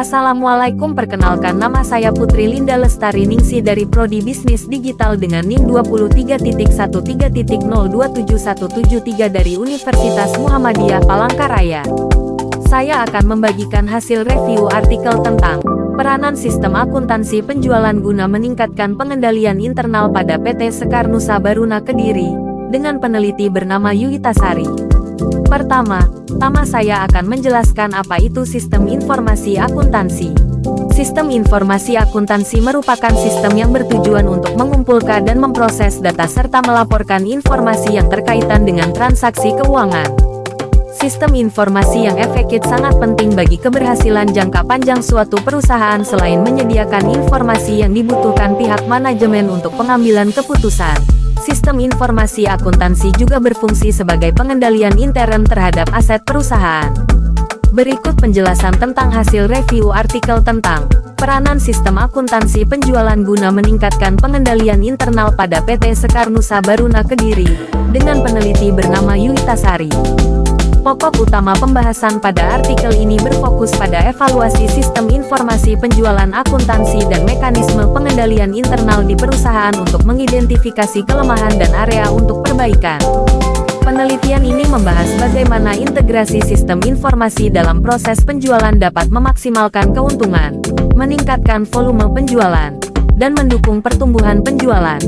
Assalamualaikum, perkenalkan nama saya Putri Linda Lestari Ningsih dari Prodi Bisnis Digital dengan NIM 23.130271773 dari Universitas Muhammadiyah Palangkaraya. Saya akan membagikan hasil review artikel tentang peranan sistem akuntansi penjualan guna meningkatkan pengendalian internal pada PT Sekar Nusa Baruna Kediri, dengan peneliti bernama Yuitasari. Pertama, saya akan menjelaskan apa itu sistem informasi akuntansi. Sistem informasi akuntansi merupakan sistem yang bertujuan untuk mengumpulkan dan memproses data serta melaporkan informasi yang terkaitan dengan transaksi keuangan. Sistem informasi yang efektif sangat penting bagi keberhasilan jangka panjang suatu perusahaan selain menyediakan informasi yang dibutuhkan pihak manajemen untuk pengambilan keputusan. Sistem informasi akuntansi juga berfungsi sebagai pengendalian intern terhadap aset perusahaan. Berikut penjelasan tentang hasil review artikel tentang peranan sistem akuntansi penjualan guna meningkatkan pengendalian internal pada PT Sekar Nusa Baruna Kediri, dengan peneliti bernama Yuitasari. Pokok utama pembahasan pada artikel ini berfokus pada evaluasi sistem informasi penjualan akuntansi dan mekanisme pengendalian internal di perusahaan untuk mengidentifikasi kelemahan dan area untuk perbaikan. Penelitian ini membahas bagaimana integrasi sistem informasi dalam proses penjualan dapat memaksimalkan keuntungan, meningkatkan volume penjualan, dan mendukung pertumbuhan penjualan.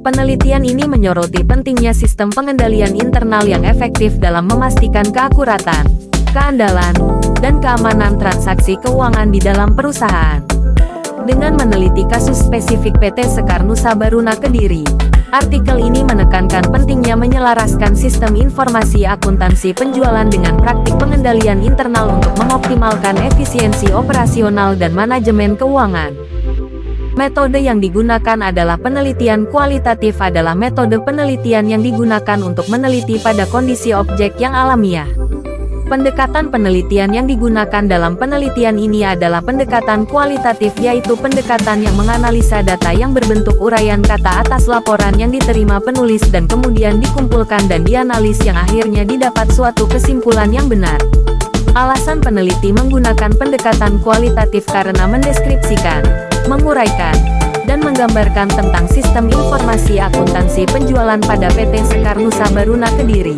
Penelitian ini menyoroti pentingnya sistem pengendalian internal yang efektif dalam memastikan keakuratan, keandalan, dan keamanan transaksi keuangan di dalam perusahaan. Dengan meneliti kasus spesifik PT Sekar Nusa Baruna Kediri, artikel ini menekankan pentingnya menyelaraskan sistem informasi akuntansi penjualan dengan praktik pengendalian internal untuk mengoptimalkan efisiensi operasional dan manajemen keuangan. Metode yang digunakan adalah penelitian kualitatif adalah metode penelitian yang digunakan untuk meneliti pada kondisi objek yang alamiah. Pendekatan penelitian yang digunakan dalam penelitian ini adalah pendekatan kualitatif, yaitu pendekatan yang menganalisa data yang berbentuk uraian kata atas laporan yang diterima penulis dan kemudian dikumpulkan dan dianalisis yang akhirnya didapat suatu kesimpulan yang benar. Alasan peneliti menggunakan pendekatan kualitatif karena mendeskripsikan, menguraikan, dan menggambarkan tentang sistem informasi akuntansi penjualan pada PT Sekar Nusa Baruna Kediri.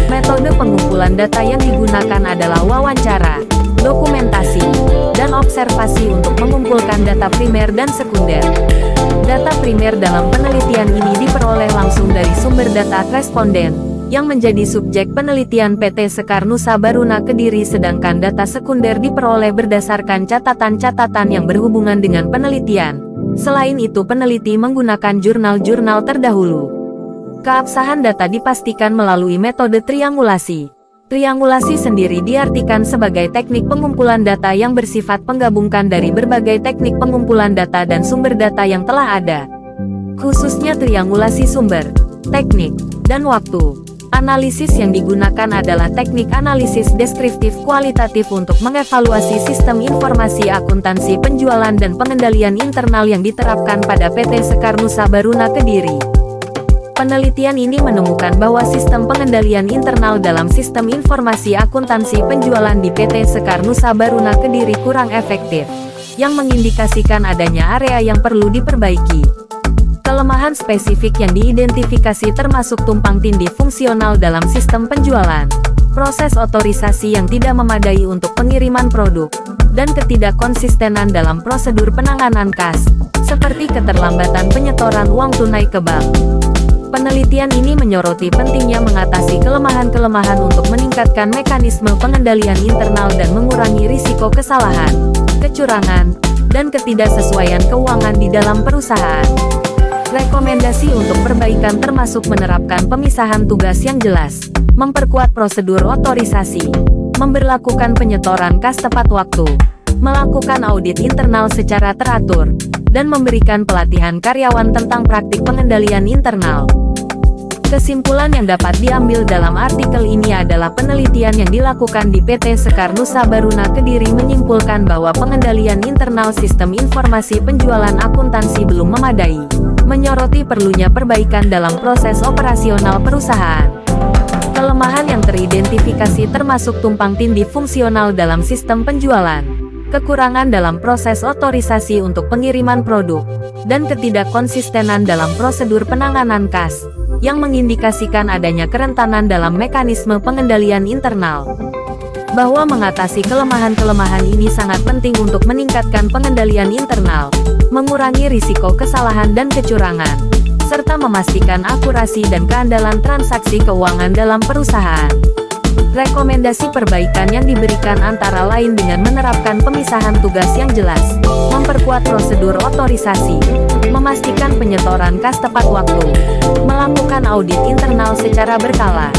Metode pengumpulan data yang digunakan adalah wawancara, dokumentasi, dan observasi untuk mengumpulkan data primer dan sekunder. Data primer dalam penelitian ini diperoleh langsung dari sumber data responden, yang menjadi subjek penelitian PT Sekar Nusa Baruna Kediri, sedangkan data sekunder diperoleh berdasarkan catatan-catatan yang berhubungan dengan penelitian. Selain itu, peneliti menggunakan jurnal-jurnal terdahulu. Keabsahan data dipastikan melalui metode triangulasi. Triangulasi sendiri diartikan sebagai teknik pengumpulan data yang bersifat penggabungkan dari berbagai teknik pengumpulan data dan sumber data yang telah ada. Khususnya triangulasi sumber, teknik, dan waktu. Analisis yang digunakan adalah teknik analisis deskriptif kualitatif untuk mengevaluasi sistem informasi akuntansi penjualan dan pengendalian internal yang diterapkan pada PT Sekar Nusa Baruna Kediri. Penelitian ini menemukan bahwa sistem pengendalian internal dalam sistem informasi akuntansi penjualan di PT Sekar Nusa Baruna Kediri kurang efektif, yang mengindikasikan adanya area yang perlu diperbaiki. Kelemahan spesifik yang diidentifikasi termasuk tumpang tindih fungsional dalam sistem penjualan, proses otorisasi yang tidak memadai untuk pengiriman produk, dan ketidakkonsistenan dalam prosedur penanganan kas, seperti keterlambatan penyetoran uang tunai ke bank. Penelitian ini menyoroti pentingnya mengatasi kelemahan-kelemahan untuk meningkatkan mekanisme pengendalian internal dan mengurangi risiko kesalahan, kecurangan, dan ketidaksesuaian keuangan di dalam perusahaan. Rekomendasi untuk perbaikan termasuk menerapkan pemisahan tugas yang jelas, memperkuat prosedur otorisasi, memberlakukan penyetoran kas tepat waktu, melakukan audit internal secara teratur, dan memberikan pelatihan karyawan tentang praktik pengendalian internal. Kesimpulan yang dapat diambil dalam artikel ini adalah penelitian yang dilakukan di PT Sekar Nusa Baruna Kediri menyimpulkan bahwa pengendalian internal sistem informasi penjualan akuntansi belum memadai, menyoroti perlunya perbaikan dalam proses operasional perusahaan. Kelemahan yang teridentifikasi termasuk tumpang tindih fungsional dalam sistem penjualan, kekurangan dalam proses otorisasi untuk pengiriman produk, dan ketidakkonsistenan dalam prosedur penanganan kas, yang mengindikasikan adanya kerentanan dalam mekanisme pengendalian internal. Bahwa mengatasi kelemahan-kelemahan ini sangat penting untuk meningkatkan pengendalian internal, mengurangi risiko kesalahan dan kecurangan, serta memastikan akurasi dan keandalan transaksi keuangan dalam perusahaan. Rekomendasi perbaikan yang diberikan antara lain dengan menerapkan pemisahan tugas yang jelas, memperkuat prosedur otorisasi, memastikan penyetoran kas tepat waktu, melakukan audit internal secara berkala,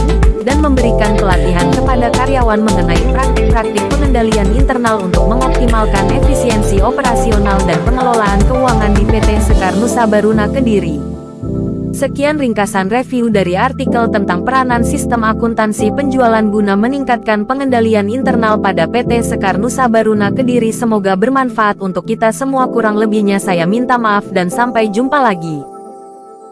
dan memberikan pelatihan kepada karyawan mengenai praktik-praktik pengendalian internal untuk mengoptimalkan efisiensi operasional dan pengelolaan keuangan di PT Sekar Nusa Baruna Kediri. Sekian ringkasan review dari artikel tentang peranan sistem akuntansi penjualan guna meningkatkan pengendalian internal pada PT Sekar Nusa Baruna Kediri. Semoga bermanfaat untuk kita semua. Kurang lebihnya saya minta maaf dan sampai jumpa lagi.